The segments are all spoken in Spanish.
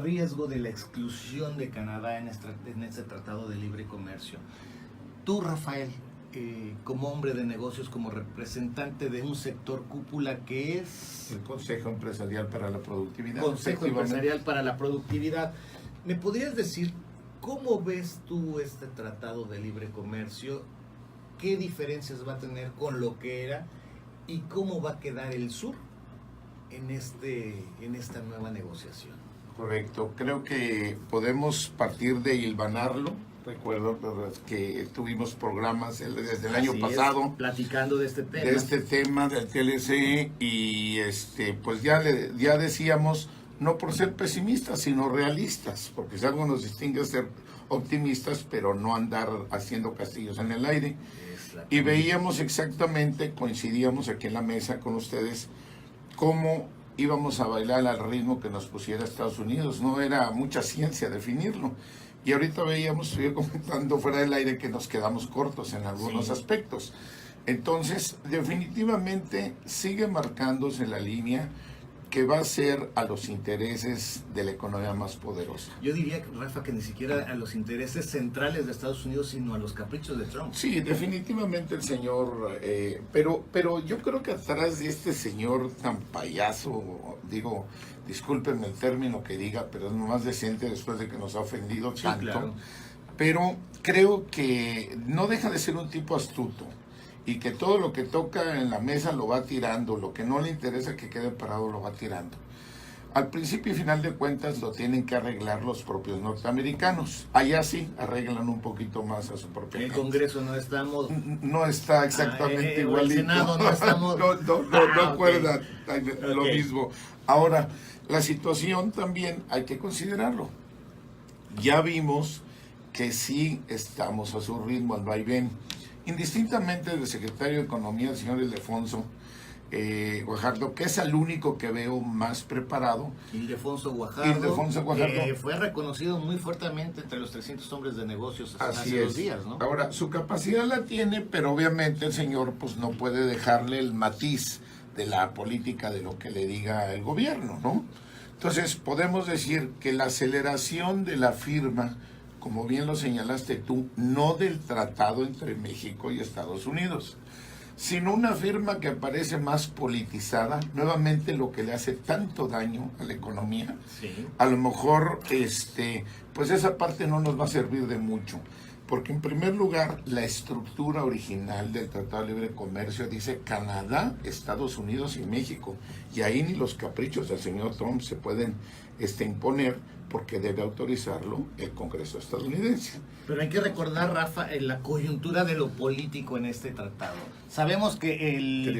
riesgo de la exclusión de Canadá en este tratado de libre comercio. Tú, Rafael, como hombre de negocios, como representante de un sector cúpula que es... El Consejo Empresarial para la Productividad. Consejo Empresarial para la Productividad. ¿Me podrías decir cómo ves tú este tratado de libre comercio? ¿Qué diferencias va a tener con lo que era? ¿Y cómo va a quedar el sur en esta nueva negociación? Correcto. Creo que podemos partir de hilvanarlo. Recuerdo que tuvimos programas desde el año pasado platicando de este tema del TLC, y pues ya decíamos, no por ser pesimistas sino realistas, porque si algo nos distingue es ser optimistas pero no andar haciendo castillos en el aire. Y veíamos exactamente, coincidíamos aquí en la mesa con ustedes, cómo íbamos a bailar al ritmo que nos pusiera Estados Unidos. No era mucha ciencia definirlo. Y ahorita veíamos, estoy comentando fuera del aire, que nos quedamos cortos en algunos aspectos. Entonces, definitivamente sigue marcándose la línea que va a ser a los intereses de la economía más poderosa. Yo diría, Rafa, que ni siquiera a los intereses centrales de Estados Unidos, sino a los caprichos de Trump. Sí, definitivamente el señor, pero yo creo que atrás de este señor tan payaso, digo, discúlpenme el término que diga, pero es más decente después de que nos ha ofendido tanto, claro. Pero creo que no deja de ser un tipo astuto, y que todo lo que toca en la mesa lo va tirando, lo que no le interesa que quede parado lo va tirando. Al principio y final de cuentas lo tienen que arreglar los propios norteamericanos. Allá sí arreglan un poquito más a su propia El Congreso no estamos... No está exactamente igualito. El Senado no estamos... no acuerdan lo Okay. mismo. Ahora, la situación también hay que considerarlo. Ya vimos que sí estamos a su ritmo, al vaivén. Indistintamente del secretario de Economía, el señor Ildefonso Guajardo, que es el único que veo más preparado. Ildefonso Guajardo, que fue reconocido muy fuertemente entre los 300 hombres de negocios hace 2 días, ¿no? Ahora, su capacidad la tiene, pero obviamente el señor pues no puede dejarle el matiz de la política de lo que le diga el gobierno, ¿no? Entonces, podemos decir que la aceleración de la firma, como bien lo señalaste tú, no del tratado entre México y Estados Unidos, sino una firma que parece más politizada, nuevamente lo que le hace tanto daño a la economía. Sí. A lo mejor, pues esa parte no nos va a servir de mucho, porque en primer lugar, la estructura original del Tratado de Libre Comercio dice Canadá, Estados Unidos y México, y ahí ni los caprichos del señor Trump se pueden imponer, porque debe autorizarlo el Congreso estadounidense. Pero hay que recordar, Rafa, la coyuntura de lo político en este tratado. Sabemos que el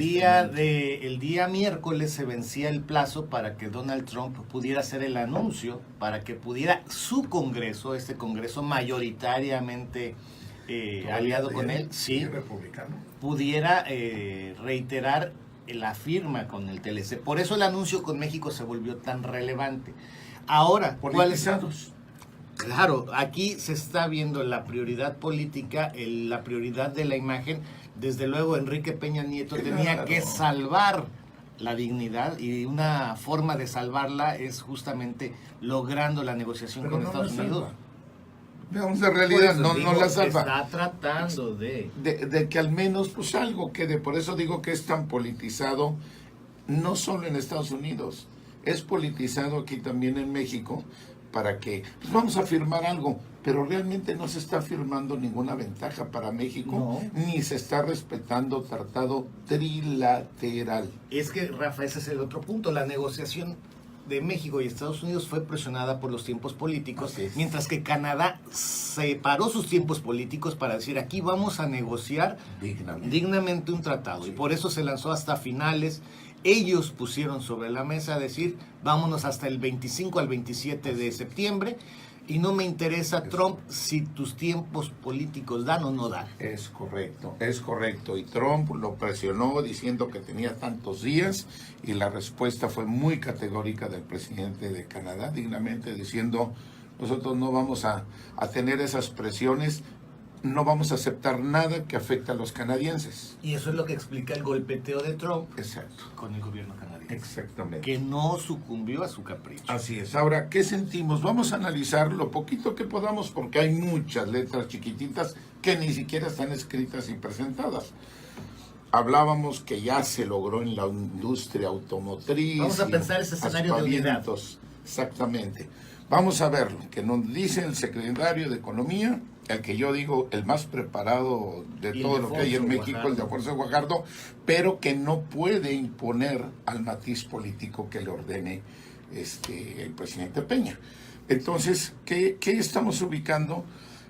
día miércoles se vencía el plazo para que Donald Trump pudiera hacer el anuncio, para que pudiera su Congreso, este Congreso mayoritariamente aliado con él, sí, republicano, pudiera reiterar la firma con el TLC. Por eso el anuncio con México se volvió tan relevante. Ahora, politizados. Claro, aquí se está viendo la prioridad política, la prioridad de la imagen. Desde luego, Enrique Peña Nieto tenía que salvar la dignidad, y una forma de salvarla es justamente logrando la negociación con Estados Unidos. Veamos, la realidad no la salva. Está tratando de que al menos pues algo quede. Por eso digo que es tan politizado, no solo en Estados Unidos, es politizado aquí también en México, para que pues vamos a firmar algo, pero realmente no se está firmando ninguna ventaja para México, ni se está respetando tratado trilateral. Es que, Rafa, ese es el otro punto. La negociación de México y Estados Unidos fue presionada por los tiempos políticos, mientras que Canadá separó sus tiempos políticos para decir, aquí vamos a negociar dignamente un tratado, y por eso se lanzó hasta finales. Ellos pusieron sobre la mesa a decir, vámonos hasta el 25 al 27 de septiembre, y no me interesa, Trump, si tus tiempos políticos dan o no dan. Es correcto. Y Trump lo presionó diciendo que tenía tantos días, y la respuesta fue muy categórica del presidente de Canadá, dignamente diciendo, nosotros no vamos a tener esas presiones. no vamos a aceptar nada que afecte a los canadienses. Y eso es lo que explica el golpeteo de Trump Exacto. con el gobierno canadiense. Exactamente. Que no sucumbió a su capricho. Así es. Ahora, ¿qué sentimos? Vamos a analizar lo poquito que podamos porque hay muchas letras chiquititas que ni siquiera están escritas y presentadas. Hablábamos que ya se logró en la industria automotriz. Vamos a pensar ese escenario de unidad. Aspavientos. Exactamente. Vamos a ver lo que nos dice el secretario de Economía, el que yo digo el más preparado de Y todo el lo que hay en Alfonso México, Guajardo. el de Alfonso Guajardo, pero que no puede imponer al matiz político que le ordene el presidente Peña. Entonces, ¿qué estamos ubicando?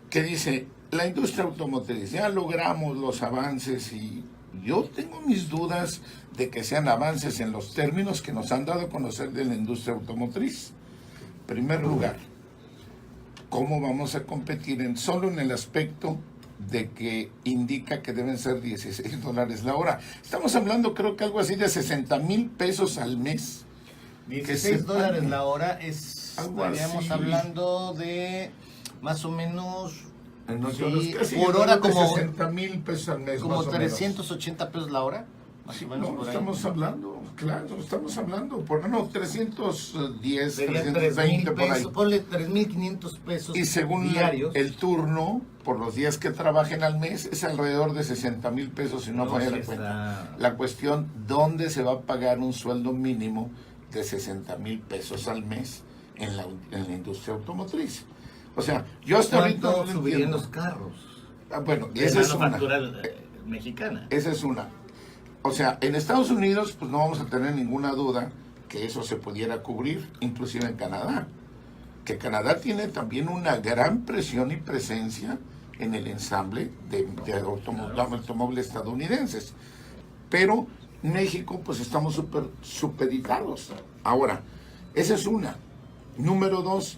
Que dice, la industria automotriz, ya logramos los avances y yo tengo mis dudas de que sean avances en los términos que nos han dado a conocer de la industria automotriz. En primer lugar, ¿cómo vamos a competir solo en el aspecto de que indica que deben ser $16 la hora? Estamos hablando, creo que algo así de 60,000 pesos al mes. $16 la hora estaríamos así. hablando de más o menos Nosotros casi por hora de como 60,000 pesos al mes. como más o menos. 380 pesos la hora, más Sí, o menos no, por ahí. estamos hablando, claro, estamos hablando, por no, 310, Serían 320 por ahí. pesos, ponle 3,500 pesos Y según diarios. el turno, por los días que trabajen al mes, es alrededor de 60,000 pesos, si no falla sí la cuenta. está. La cuestión, ¿dónde se va a pagar un sueldo mínimo de 60,000 pesos al mes en la industria automotriz? O sea, yo hasta ahorita ¿Cuánto no lo subirían entiendo. los carros? Bueno, De esa es una. manufactura mexicana. Esa es una. O sea, en Estados Unidos, pues no vamos a tener ninguna duda que eso se pudiera cubrir, inclusive en Canadá. Que Canadá tiene también una gran presión y presencia en el ensamble de automóviles estadounidenses. Pero México, pues estamos supeditados. Ahora, esa es una. Número dos,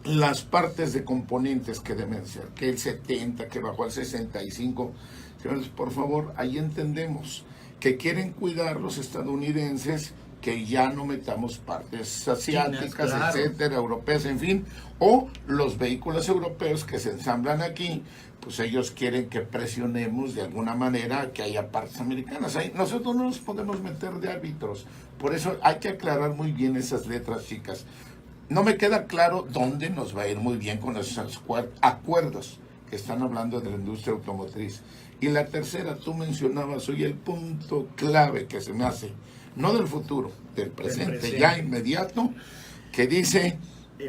las partes de componentes que deben ser, que el 70, que bajó al 65. Señores, por favor, ahí entendemos que quieren cuidar los estadounidenses que ya no metamos partes asiáticas, Chinas, claro. etcétera, europeas, en fin, o los vehículos europeos que se ensamblan aquí, pues ellos quieren que presionemos de alguna manera que haya partes americanas. Ahí nosotros no nos podemos meter de árbitros, por eso hay que aclarar muy bien esas letras chicas. No me queda claro dónde nos va a ir muy bien con esos acuerdos que están hablando de la industria automotriz. Y la tercera, tú mencionabas hoy el punto clave que se me hace, no del futuro, del presente, ya inmediato, que dice,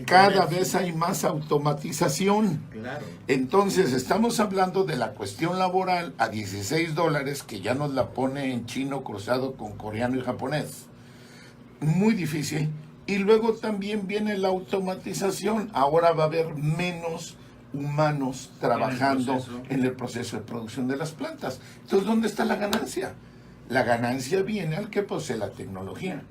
cada vez hay más automatización. Claro. Entonces, estamos hablando de la cuestión laboral a $16, que ya nos la pone en chino cruzado con coreano y japonés. Muy difícil. Y luego también viene la automatización. Ahora va a haber menos humanos trabajando en el proceso de producción de las plantas. Entonces, ¿dónde está la ganancia? La ganancia viene al que posee la tecnología.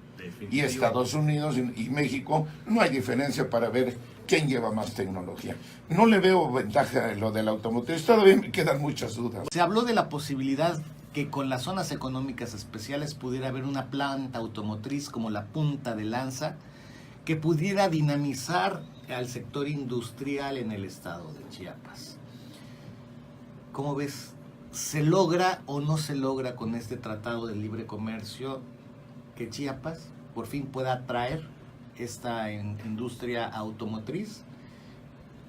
Y Estados Unidos y México no hay diferencia para ver quién lleva más tecnología. No le veo ventaja en lo del automotriz, todavía me quedan muchas dudas. Se habló de la posibilidad que con las zonas económicas especiales pudiera haber una planta automotriz como la punta de lanza que pudiera dinamizar al sector industrial en el estado de Chiapas. ¿Cómo ves? ¿Se logra o no se logra con este tratado de libre comercio que Chiapas por fin pueda atraer esta industria automotriz?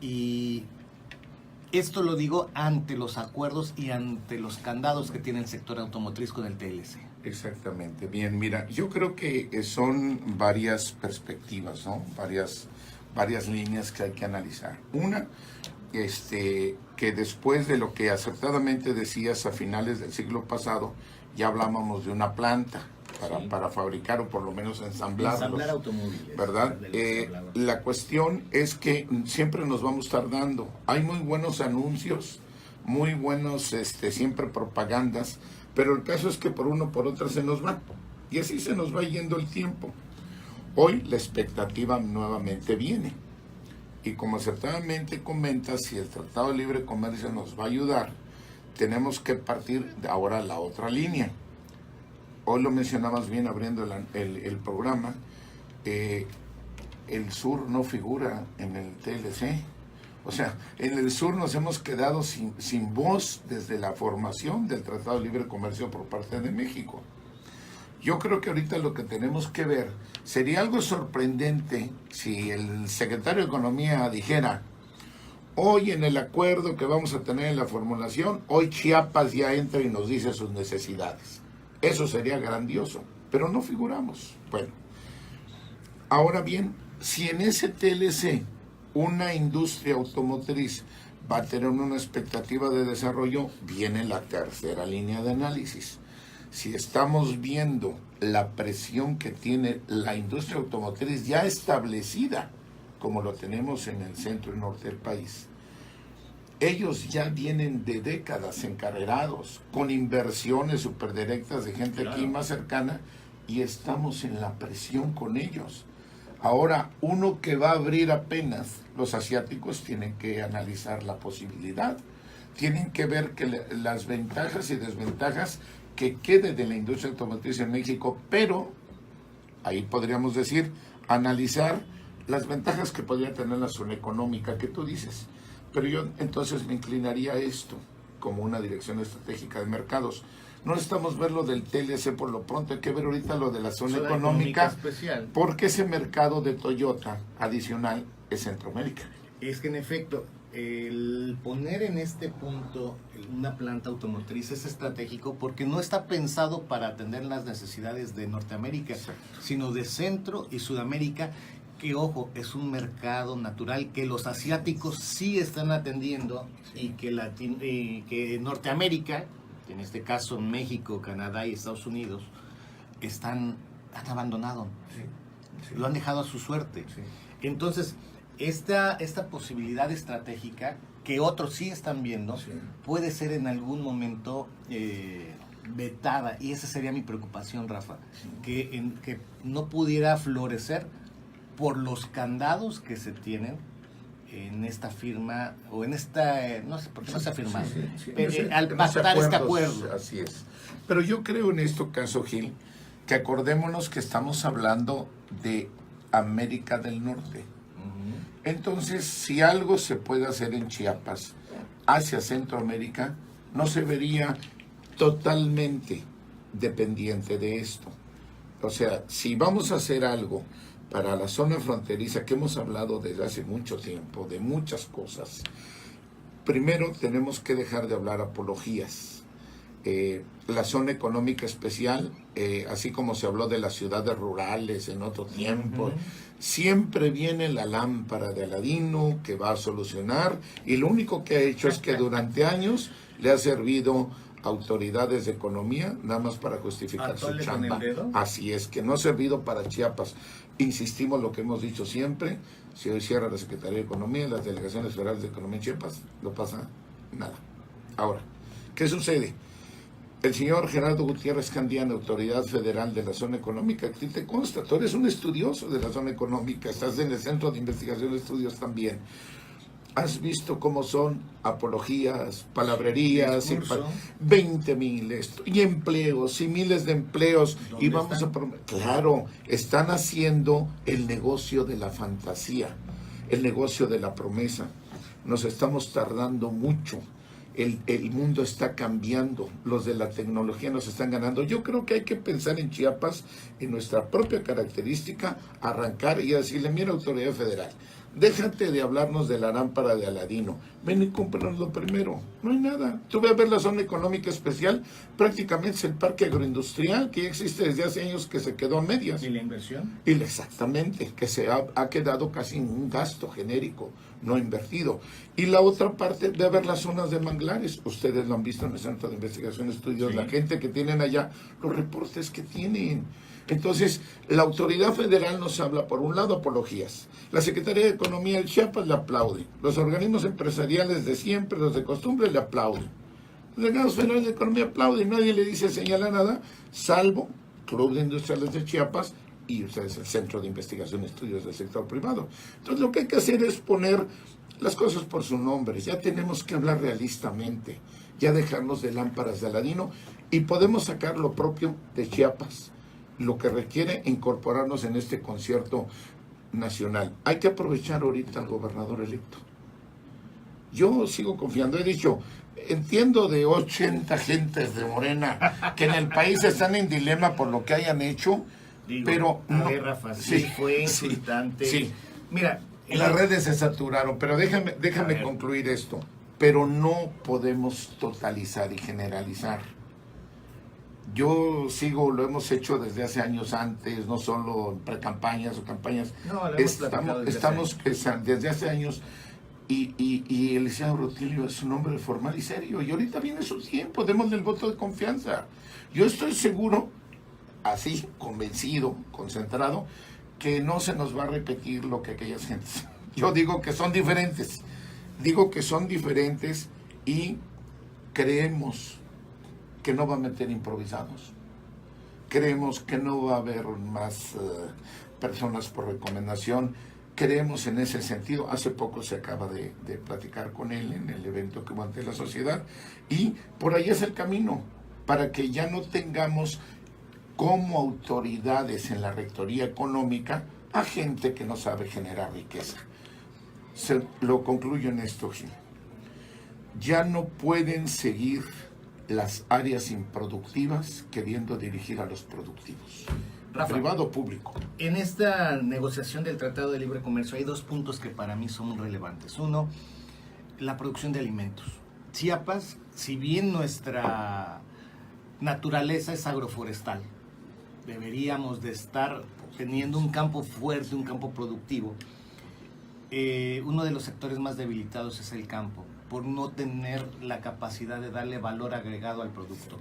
Y esto lo digo ante los acuerdos y ante los candados que tiene el sector automotriz con el TLC. Exactamente. Bien, mira, yo creo que son varias perspectivas, ¿no? Varias líneas que hay que analizar. Una, que después de lo que acertadamente decías a finales del siglo pasado, ya hablábamos de una planta para fabricar o por lo menos ensamblarlos. Ensamblar automóviles. ¿Verdad? La cuestión es que siempre nos vamos tardando. Hay muy buenos anuncios, muy buenos siempre propagandas, pero el caso es que por una o por otra se nos va. Y así se nos va yendo el tiempo. Hoy la expectativa nuevamente viene. Y como acertadamente comentas, si el Tratado de Libre Comercio nos va a ayudar, tenemos que partir de ahora la otra línea. Hoy lo mencionabas bien abriendo el programa. El sur no figura en el TLC. O sea, en el sur nos hemos quedado sin voz desde la formación del Tratado de Libre Comercio por parte de México. Yo creo que ahorita lo que tenemos que ver, sería algo sorprendente si el secretario de Economía dijera: hoy en el acuerdo que vamos a tener en la formulación, hoy Chiapas ya entra y nos dice sus necesidades. Eso sería grandioso, pero no figuramos. Bueno, ahora bien, si en ese TLC una industria automotriz va a tener una expectativa de desarrollo, viene la tercera línea de análisis. Si estamos viendo la presión que tiene la industria automotriz ya establecida, como lo tenemos en el centro y norte del país, ellos ya vienen de décadas encarrerados, con inversiones superdirectas de gente aquí más cercana, y estamos en la presión con ellos. Ahora, uno que va a abrir apenas, los asiáticos tienen que analizar la posibilidad, tienen que ver que las ventajas y desventajas que quede de la industria automotriz en México, pero ahí podríamos decir, analizar las ventajas que podría tener la zona económica que tú dices. Pero yo entonces me inclinaría a esto como una dirección estratégica de mercados. No necesitamos ver lo del TLC por lo pronto, hay que ver ahorita lo de la zona económica especial, porque ese mercado de Toyota adicional es Centroamérica. Es que en efecto, el poner en este punto una planta automotriz es estratégico porque no está pensado para atender las necesidades de Norteamérica, sino de Centro y Sudamérica, que ojo, es un mercado natural que los asiáticos sí están atendiendo y que Norteamérica, en este caso México, Canadá y Estados Unidos, han abandonado, lo han dejado a su suerte. Entonces, esta posibilidad estratégica que otros sí están viendo puede ser en algún momento vetada, y esa sería mi preocupación, Rafa, que no pudiera florecer por los candados que se tienen en esta firma, o en esta, no sé por qué no se ha firmado, al pactar este acuerdo. Así es. Pero yo creo en este caso, Gil, que acordémonos que estamos hablando de América del Norte. Entonces, si algo se puede hacer en Chiapas hacia Centroamérica, no se vería totalmente dependiente de esto. O sea, si vamos a hacer algo para la zona fronteriza, que hemos hablado desde hace mucho tiempo, de muchas cosas, primero tenemos que dejar de hablar apologías. La zona económica especial, así como se habló de las ciudades rurales en otro tiempo, siempre viene la lámpara de Aladino que va a solucionar, y lo único que ha hecho es que durante años le ha servido a autoridades de economía nada más para justificar su chamba. Así es, que no ha servido para Chiapas. Insistimos lo que hemos dicho siempre: si hoy cierra la Secretaría de Economía, las delegaciones federales de Economía en Chiapas, no pasa nada. Ahora, ¿qué sucede? El señor Gerardo Gutiérrez Candiano, autoridad federal de la zona económica, ¿qué te consta? Tú eres un estudioso de la zona económica, estás en el Centro de Investigación de Estudios también. ¿Has visto cómo son apologías, palabrerías, 20,000 y empleos y miles de empleos? Y vamos a... Claro, están haciendo el negocio de la fantasía, el negocio de la promesa. Nos estamos tardando mucho. El mundo está cambiando, los de la tecnología nos están ganando. Yo creo que hay que pensar en Chiapas, en nuestra propia característica, arrancar y decirle: mira, autoridad federal, déjate de hablarnos de la lámpara de Aladino, ven y cómpranoslo primero. No hay nada. Tú ve a ver la zona económica especial, prácticamente es el parque agroindustrial que ya existe desde hace años, que se quedó a medias. ¿Y la inversión? Exactamente, que se ha quedado casi en un gasto genérico, no invertido. Y la otra parte, ve a ver las zonas de manglares. Ustedes lo han visto en el Centro de Investigación y Estudios, la gente que tienen allá, los reportes que tienen. Entonces, la autoridad federal nos habla, por un lado, apologías. La Secretaría de Economía del Chiapas le aplaude. Los organismos empresariales de siempre, los de costumbre, le aplauden. Los delegados federales de Economía aplauden. Nadie le dice, señala nada, salvo Club de Industriales de Chiapas y ustedes, el Centro de Investigación y Estudios del Sector Privado. Entonces, lo que hay que hacer es poner las cosas por su nombre. Ya tenemos que hablar realistamente, ya dejarnos de lámparas de Aladino, y podemos sacar lo propio de Chiapas, lo que requiere incorporarnos en este concierto nacional. Hay que aprovechar ahorita al gobernador electo. Yo sigo confiando. He dicho, entiendo de 80 gentes de Morena que en el país están en dilema por lo que hayan hecho, Digo, pero a no. ver, Rafa, sí, fue insultante. Sí. Mira, Las redes se saturaron, pero déjame concluir esto. Pero no podemos totalizar y generalizar. Yo sigo, lo hemos hecho desde hace años antes, no solo en precampañas o campañas. No, lo hemos platicado desde hace años. Y el licenciado Rutilio es un hombre formal y serio. Y ahorita viene su tiempo, démosle el voto de confianza. Yo estoy seguro, así, convencido, concentrado, que no se nos va a repetir lo que aquellas gentes. Yo digo que son diferentes. Digo que son diferentes y creemos que no va a meter improvisados. Creemos que no va a haber más personas por recomendación. Creemos en ese sentido. Hace poco se acaba de platicar con él en el evento que hubo ante la sociedad. Y por ahí es el camino, para que ya no tengamos como autoridades en la rectoría económica a gente que no sabe generar riqueza. Lo concluyo en esto, Gil. Ya no pueden seguir las áreas improductivas queriendo dirigir a los productivos. Rafa, privado o público. En esta negociación del Tratado de Libre Comercio hay dos puntos que para mí son relevantes. Uno, la producción de alimentos. Chiapas, si bien nuestra naturaleza es agroforestal, deberíamos de estar teniendo un campo fuerte, un campo productivo. Uno de los sectores más debilitados es el campo, por no tener la capacidad de darle valor agregado al producto.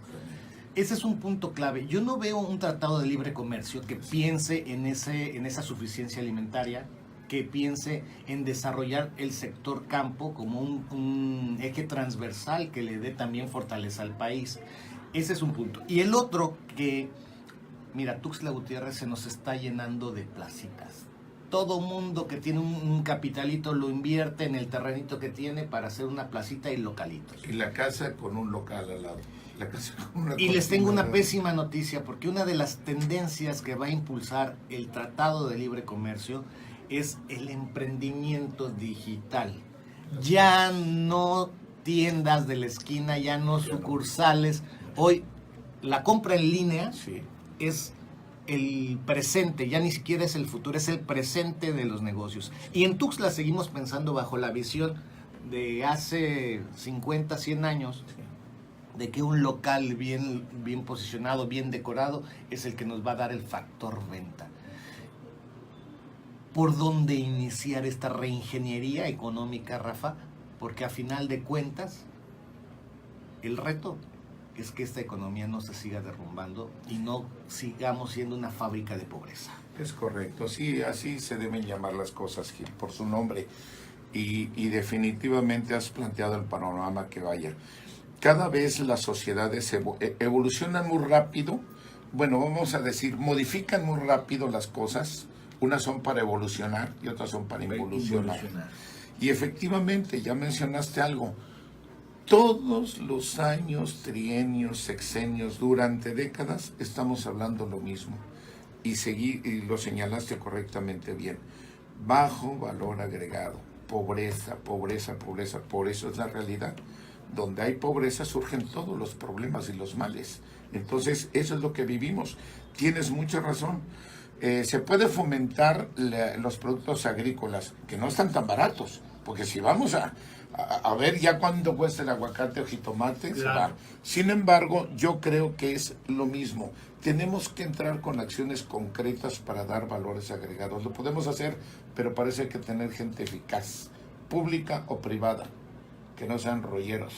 Ese es un punto clave. Yo no veo un tratado de libre comercio que piense en esa suficiencia alimentaria, que piense en desarrollar el sector campo como un eje transversal que le dé también fortaleza al país. Ese es un punto. Y el otro, que, mira, Tuxtla Gutiérrez se nos está llenando de placitas. Todo mundo que tiene un capitalito lo invierte en el terrenito que tiene para hacer una placita y localitos. Y la casa con un local al lado. Y les tengo una pésima noticia, porque una de las tendencias que va a impulsar el Tratado de Libre Comercio es el emprendimiento digital. Ya no tiendas de la esquina, ya no sucursales. Hoy la compra en línea es el presente, ya ni siquiera es el futuro, es el presente de los negocios. Y en Tuxtla seguimos pensando bajo la visión de hace 50, 100 años, de que un local bien posicionado, bien decorado, es el que nos va a dar el factor venta. ¿Por dónde iniciar esta reingeniería económica, Rafa? Porque a final de cuentas, el reto es que esta economía no se siga derrumbando y no sigamos siendo una fábrica de pobreza. Es correcto, sí, así se deben llamar las cosas, Gil, por su nombre. Y definitivamente has planteado el panorama que vaya. Cada vez las sociedades evolucionan muy rápido, bueno, vamos a decir, modifican muy rápido las cosas. Unas son para evolucionar y otras son para involucionar. Y efectivamente, ya mencionaste algo, todos los años, trienios, sexenios, durante décadas, estamos hablando lo mismo. Y lo señalaste correctamente bien. Bajo valor agregado, pobreza, pobreza, pobreza. Por eso es la realidad. Donde hay pobreza surgen todos los problemas y los males. Entonces, eso es lo que vivimos. Tienes mucha razón. Se puede fomentar los productos agrícolas, que no están tan baratos, porque si vamos a ver ya cuánto cuesta el aguacate o jitomate, se va. Sin embargo, yo creo que es lo mismo. Tenemos que entrar con acciones concretas para dar valores agregados. Lo podemos hacer, pero parece que tener gente eficaz, pública o privada, que no sean rolleros,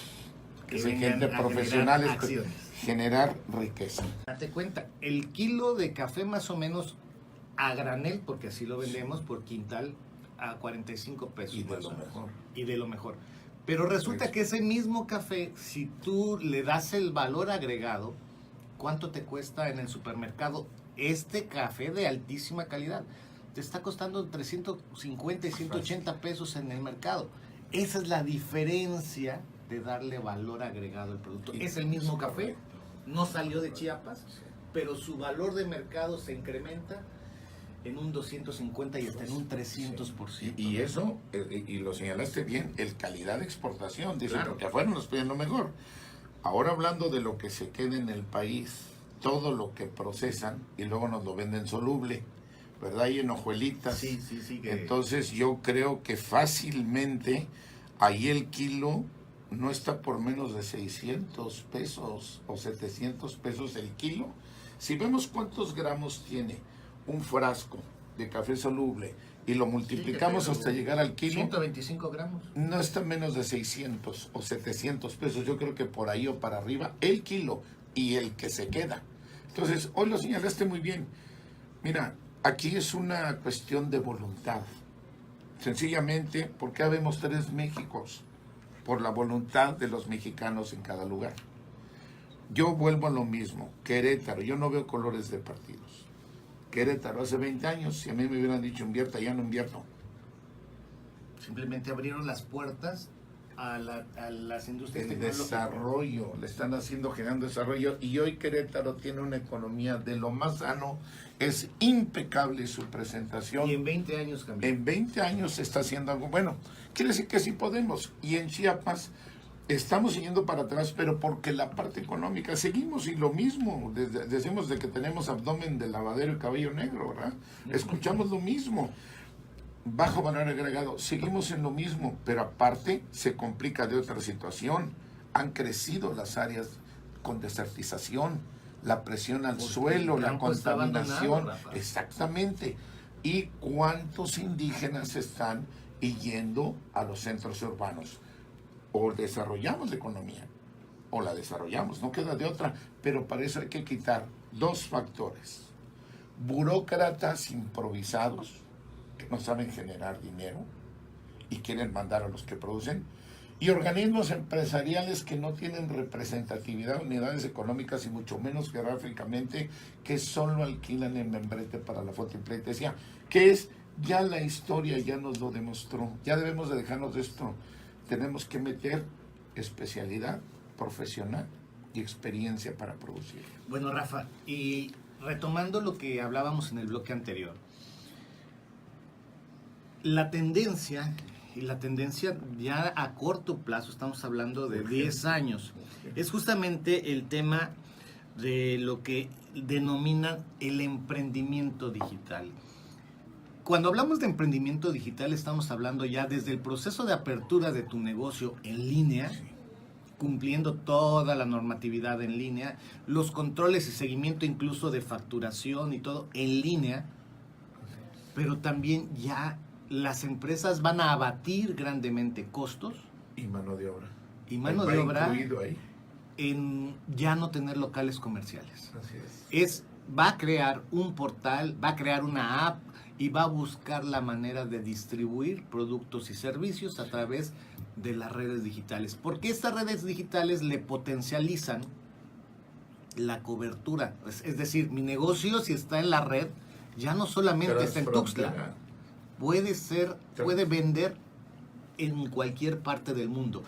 que sean gente profesionales, generar riqueza. Date cuenta, el kilo de café más o menos a granel, porque así lo vendemos por quintal, a 45 pesos. Y de lo mejor. Y de lo mejor. Pero resulta que ese mismo café, si tú le das el valor agregado, ¿cuánto te cuesta en el supermercado este café de altísima calidad? Te está costando entre 150 y 180 pesos en el mercado. Esa es la diferencia de darle valor agregado al producto. Es el mismo café, no salió de Chiapas, pero su valor de mercado se incrementa. en un 250 y hasta en un 300%. Y eso, y lo señalaste bien, el calidad de exportación, dice, Claro. porque afuera nos piden lo mejor. Ahora hablando de lo que se queda en el país, todo lo que procesan y luego nos lo venden soluble, ¿verdad? Y en hojuelitas. Sí, sí, sí. Entonces yo creo que fácilmente ahí el kilo no está por menos de 600 pesos o 700 pesos el kilo. Si vemos cuántos gramos tiene un frasco de café soluble y lo multiplicamos hasta llegar al kilo, 125 gramos. no está menos de 600 o 700 pesos. Yo creo que por ahí o para arriba el kilo y el que se queda. Entonces, hoy lo señalaste muy bien. Mira, aquí es una cuestión de voluntad. Sencillamente, ¿por qué habemos 3 Méxicos? Por la voluntad de los mexicanos en cada lugar. Yo vuelvo a lo mismo. Querétaro, yo no veo colores de partidos. Querétaro, hace 20 años, si a mí me hubieran dicho invierta, ya no invierto. Simplemente abrieron las puertas a las industrias El tecnológicas. desarrollo, le están haciendo, generando desarrollo, y hoy Querétaro tiene una economía de lo más sano, es impecable su presentación. Y en 20 años cambió. En 20 años se está haciendo algo bueno. Quiere decir que sí podemos. Y en Chiapas estamos yendo para atrás, pero porque la parte económica seguimos y lo mismo. Decimos de que tenemos abdomen de lavadero y cabello negro, ¿verdad? Escuchamos lo mismo. Bajo valor agregado, seguimos en lo mismo, pero aparte se complica de otra situación. Han crecido las áreas con desertización, la presión al suelo, la contaminación, exactamente. ¿Y cuántos indígenas están yendo a los centros urbanos? O desarrollamos la economía, o la desarrollamos, no queda de otra, pero para eso hay que quitar 2 factores. Burócratas improvisados, que no saben generar dinero y quieren mandar a los que producen, y organismos empresariales que no tienen representatividad, unidades económicas y mucho menos geográficamente, que solo alquilan en membrete para la fotopleitesía, que es, ya la historia ya nos lo demostró, ya debemos de dejarnos de esto, tenemos que meter especialidad profesional y experiencia para producir. Bueno, Rafa, y retomando lo que hablábamos en el bloque anterior, la tendencia ya a corto plazo, estamos hablando de 10 años, es justamente el tema de lo que denominan el emprendimiento digital. Cuando hablamos de emprendimiento digital estamos hablando ya desde el proceso de apertura de tu negocio en línea, cumpliendo toda la normatividad en línea, los controles y seguimiento incluso de facturación y todo en línea, pero también ya las empresas van a abatir grandemente costos Y mano de obra. y mano de obra Incluido ahí. en ya no tener locales comerciales. Así es. Va a crear un portal, va a crear una app y va a buscar la manera de distribuir productos y servicios a través de las redes digitales. Porque estas redes digitales le potencializan la cobertura. Es decir, mi negocio, si está en la red, ya no solamente está en Tuxtla. Puede vender en cualquier parte del mundo.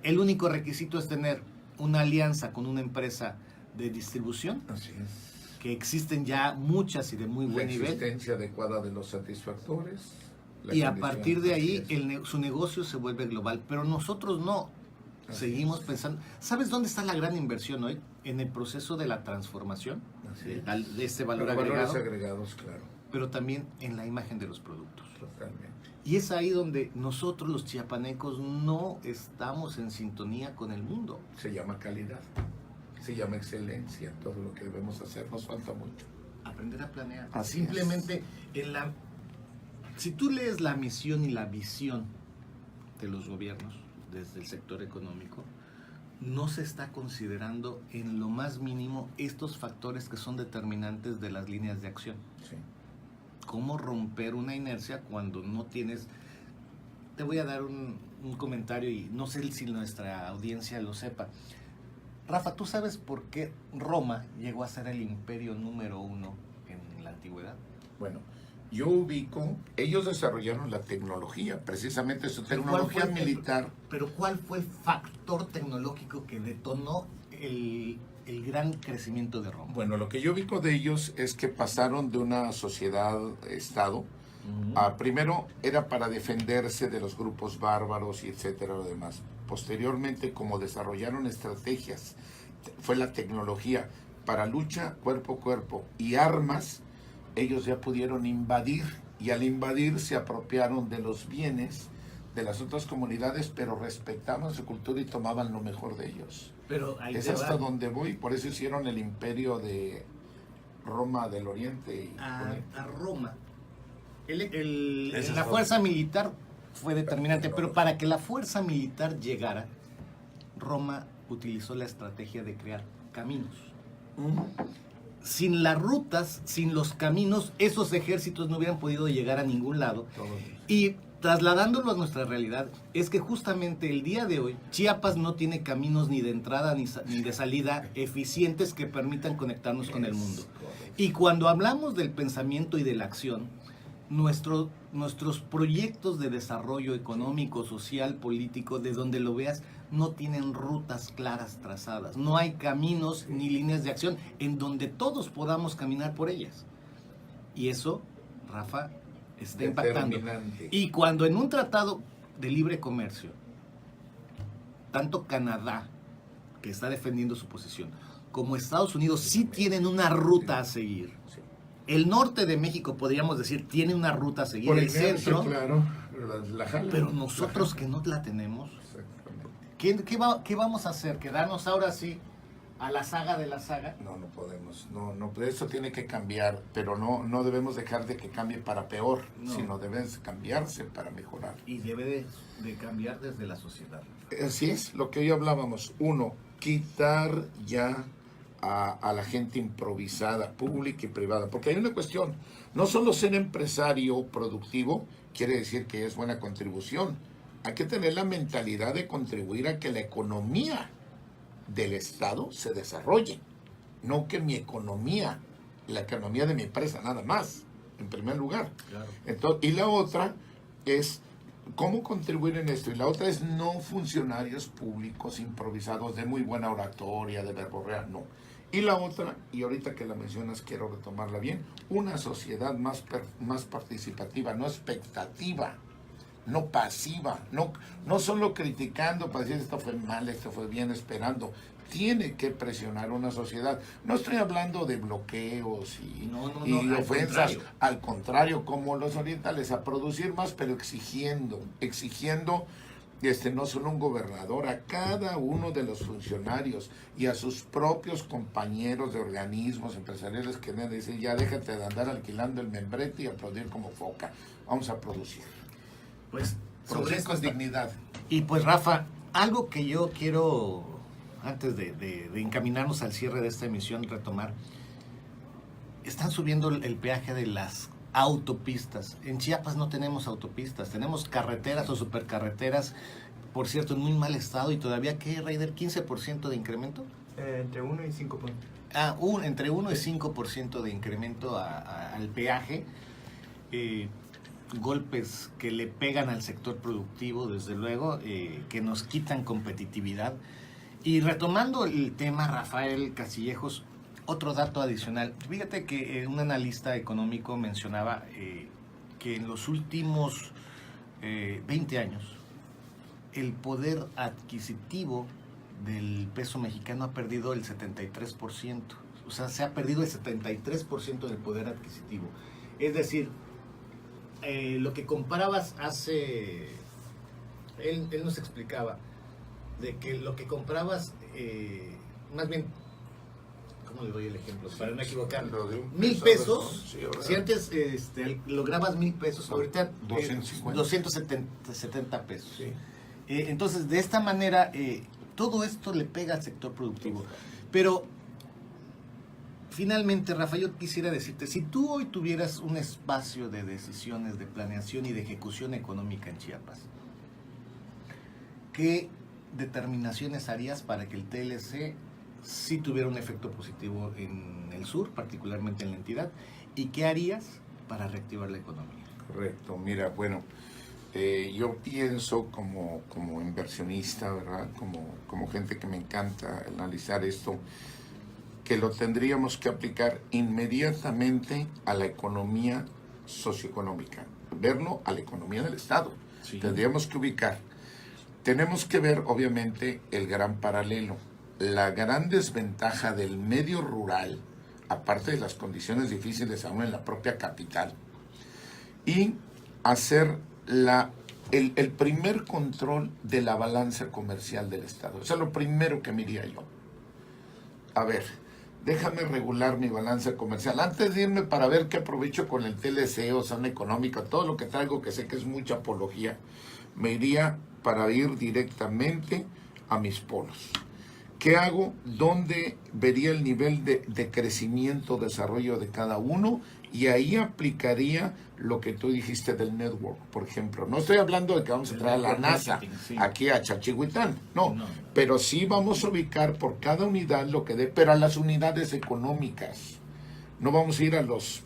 El único requisito es tener una alianza con una empresa de distribución, Así es. que existen ya muchas y de muy buen La nivel. existencia adecuada de los satisfactores. Y a partir de ahí su negocio se vuelve global. Pero nosotros no. Así Seguimos es. pensando. ¿Sabes dónde está la gran inversión hoy? En el proceso de la transformación Así es. de este valor Los agregado, valores agregados, claro. pero también en la imagen de los productos. Totalmente. Y es ahí donde nosotros los chiapanecos no estamos en sintonía con el mundo. Se llama calidad. Se llama excelencia. Todo lo que debemos hacer nos falta mucho. Aprender a planear. Así Simplemente si tú lees la misión y la visión de los gobiernos desde el sector económico, no se está considerando en lo más mínimo estos factores que son determinantes de las líneas de acción. Sí. ¿Cómo romper una inercia cuando no tienes? Te voy a dar un comentario y no sé si nuestra audiencia lo sepa. Rafa, ¿tú sabes por qué Roma llegó a ser el imperio número 1 en la antigüedad? Bueno, yo ubico, ellos desarrollaron la tecnología, precisamente su tecnología ¿Cuál fue militar. Pero ¿cuál fue el factor tecnológico que detonó el gran crecimiento de Roma? Bueno, lo que yo ubico de ellos es que pasaron de una sociedad-estado a, primero, era para defenderse de los grupos bárbaros y etcétera, lo demás. Posteriormente, como desarrollaron estrategias, fue la tecnología para lucha cuerpo a cuerpo y armas, ellos ya pudieron invadir, y al invadir se apropiaron de los bienes de las otras comunidades, pero respetaban su cultura y tomaban lo mejor de ellos. Pero ahí Es hasta donde voy, por eso hicieron el imperio de Roma del Oriente. A Roma. Esa La es fuerza militar fue determinante, pero para que la fuerza militar llegara, Roma utilizó la estrategia de crear caminos. Sin las rutas, sin los caminos, esos ejércitos no hubieran podido llegar a ningún lado. Y trasladándolo a nuestra realidad, es que justamente el día de hoy, Chiapas no tiene caminos ni de entrada ni de salida eficientes que permitan conectarnos con el mundo. Y cuando hablamos del pensamiento y de la acción, nuestros proyectos de desarrollo económico, social, político, de donde lo veas, no tienen rutas claras trazadas. No hay caminos ni líneas de acción en donde todos podamos caminar por ellas. Y eso, Rafa, está impactando. Y cuando en un tratado de libre comercio, tanto Canadá, que está defendiendo su posición, como Estados Unidos sí tienen una ruta a seguir. El norte de México, podríamos decir, tiene una ruta a seguir. Por el centro, claro, pero nosotros que no la tenemos, ¿qué vamos a hacer? ¿Quedarnos ahora sí a la saga de la saga? No podemos. No, eso tiene que cambiar, pero no debemos dejar de que cambie para peor, sino debe cambiarse para mejorar. Y debe de cambiar desde la sociedad. Así es, lo que hoy hablábamos. Uno, quitar ya a la gente improvisada, pública y privada, porque hay una cuestión, no solo ser empresario productivo quiere decir que es buena contribución, hay que tener la mentalidad de contribuir a que la economía del Estado se desarrolle, no que mi economía, la economía de mi empresa nada más, en primer lugar. Claro. Entonces, y la otra es cómo contribuir en esto, y la otra es no funcionarios públicos improvisados de muy buena oratoria, de verborrea, no. Y la otra, y ahorita que la mencionas quiero retomarla bien, una sociedad más participativa, no expectativa, no pasiva, no solo criticando para decir esto fue mal, esto fue bien, esperando. Tiene que presionar una sociedad. No estoy hablando de bloqueos y ofensas, al contrario, como los orientales, a producir más, pero exigiendo no solo un gobernador, a cada uno de los funcionarios y a sus propios compañeros de organismos empresariales que deben decir, ya déjate de andar alquilando el membrete y aplaudir como foca, vamos a producir. Pues sobre esto es dignidad. Y pues Rafa, algo que yo quiero, antes de encaminarnos al cierre de esta emisión, retomar, están subiendo el peaje de las autopistas. En Chiapas no tenemos autopistas, tenemos carreteras o supercarreteras, por cierto, en muy mal estado, y todavía, ¿qué, Raider? ¿15% de incremento? Entre 1 y 5 puntos. Entre 1 y 5% de incremento al peaje. Golpes que le pegan al sector productivo, desde luego, que nos quitan competitividad. Y retomando el tema, Rafael Castillejos, otro dato adicional. Fíjate que un analista económico mencionaba que en los últimos 20 años el poder adquisitivo del peso mexicano ha perdido el 73%. O sea, se ha perdido el 73% del poder adquisitivo. Es decir, lo que comprabas hace... Él nos explicaba de que lo que comprabas, más bien... ¿Cómo le doy el ejemplo? Para no equivocarme. 1,000 pesos. Sí, si antes lograbas 1,000 pesos, ahorita 270 pesos. Sí. Entonces, de esta manera, todo esto le pega al sector productivo. Pero, finalmente, Rafa, yo quisiera decirte, si tú hoy tuvieras un espacio de decisiones, de planeación y de ejecución económica en Chiapas, ¿qué determinaciones harías para que el TLC si tuviera un efecto positivo en el sur, particularmente en la entidad? ¿Y qué harías para reactivar la economía? Correcto, mira, bueno, yo pienso como inversionista, ¿verdad? Como gente que me encanta analizar esto, que lo tendríamos que aplicar inmediatamente a la economía socioeconómica, verlo a la economía del Estado. Sí. Tendríamos que ubicar. Tenemos que ver, obviamente, el gran paralelo, la gran desventaja del medio rural, aparte de las condiciones difíciles aún en la propia capital, y hacer el primer control de la balanza comercial del Estado. Eso es lo primero que me iría yo. A ver, déjame regular mi balanza comercial. Antes de irme para ver qué aprovecho con el TLC o zona económica, todo lo que traigo que sé que es mucha apología, me iría para ir directamente a mis polos. ¿Qué hago? ¿Dónde vería el nivel de crecimiento, desarrollo de cada uno? Y ahí aplicaría lo que tú dijiste del network, por ejemplo. No estoy hablando de que vamos a traer a la NASA aquí a Chachihuitán, no. Pero sí vamos a ubicar por cada unidad lo que dé, pero a las unidades económicas. No vamos a ir a los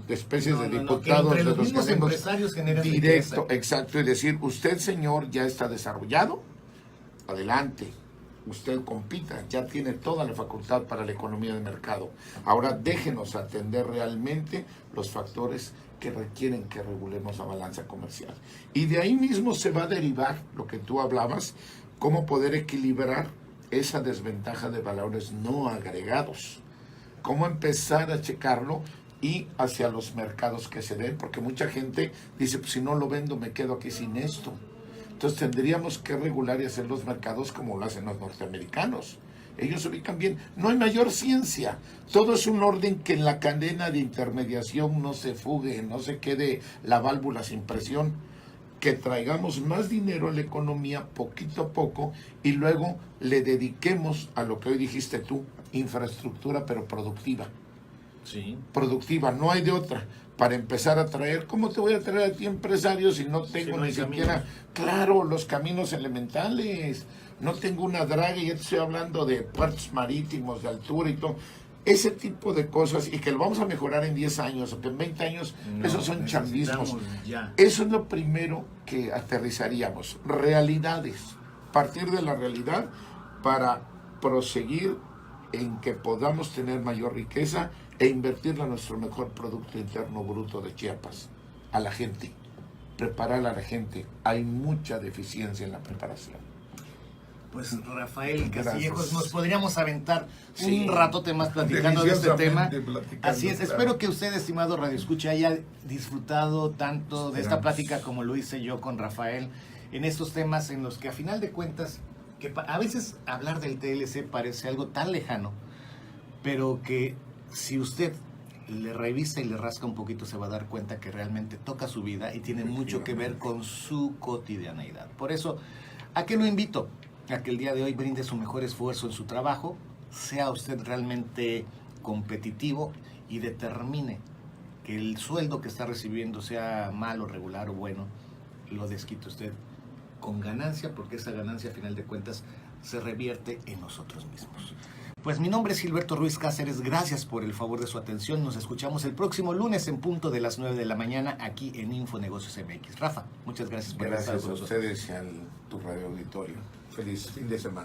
especies de diputados que entre de los mismos tenemos empresarios generan directo, riqueza. exacto, y decir, usted señor ya está desarrollado, adelante, usted compita, ya tiene toda la facultad para la economía de mercado. Ahora déjenos atender realmente los factores que requieren que regulemos la balanza comercial. Y de ahí mismo se va a derivar lo que tú hablabas, cómo poder equilibrar esa desventaja de valores no agregados. Cómo empezar a checarlo y hacia los mercados que se den, porque mucha gente dice, pues si no lo vendo me quedo aquí sin esto. Entonces tendríamos que regular y hacer los mercados como lo hacen los norteamericanos. Ellos se ubican bien. No hay mayor ciencia. Todo es un orden que en la cadena de intermediación no se fugue, no se quede la válvula sin presión. Que traigamos más dinero a la economía poquito a poco y luego le dediquemos a lo que hoy dijiste tú, infraestructura pero productiva. Sí. Productiva, no hay de otra. Para empezar a traer, ¿cómo te voy a traer a ti empresario si no tengo no ni hay siquiera, caminos? claro, los caminos elementales? No tengo una draga, ya te estoy hablando de puertos marítimos, de altura y todo. Ese tipo de cosas, y que lo vamos a mejorar en 10 años, o que en 20 años, No, esos son chambismos. ya. Eso es lo primero que aterrizaríamos. Realidades. Partir de la realidad para proseguir en que podamos tener mayor riqueza e invertirla en nuestro mejor Producto Interno Bruto de Chiapas. A la gente. Preparar a la gente. Hay mucha deficiencia en la preparación. Pues Rafael Gracias. Castillejos, nos podríamos aventar Sí. un ratote más platicando de este tema. Platicando, Así es, claro. espero que usted, estimado radioescucha, haya disfrutado tanto de esta Esperamos. plática como lo hice yo con Rafael en estos temas en los que a final de cuentas, que a veces hablar del TLC parece algo tan lejano, pero que si usted le revisa y le rasca un poquito se va a dar cuenta que realmente toca su vida y tiene mucho que ver con su cotidianeidad. Por eso, ¿a qué lo invito? A que el día de hoy brinde su mejor esfuerzo en su trabajo, sea usted realmente competitivo y determine que el sueldo que está recibiendo, sea malo, regular o bueno, lo desquite usted con ganancia, porque esa ganancia a final de cuentas se revierte en nosotros mismos. Pues mi nombre es Gilberto Ruiz Cáceres, gracias por el favor de su atención, nos escuchamos el próximo lunes en punto de las 9 de la mañana aquí en Infonegocios MX. Rafa, muchas gracias por estar Gracias con a nosotros. ustedes y a tu radio auditorio. Feliz fin de semana.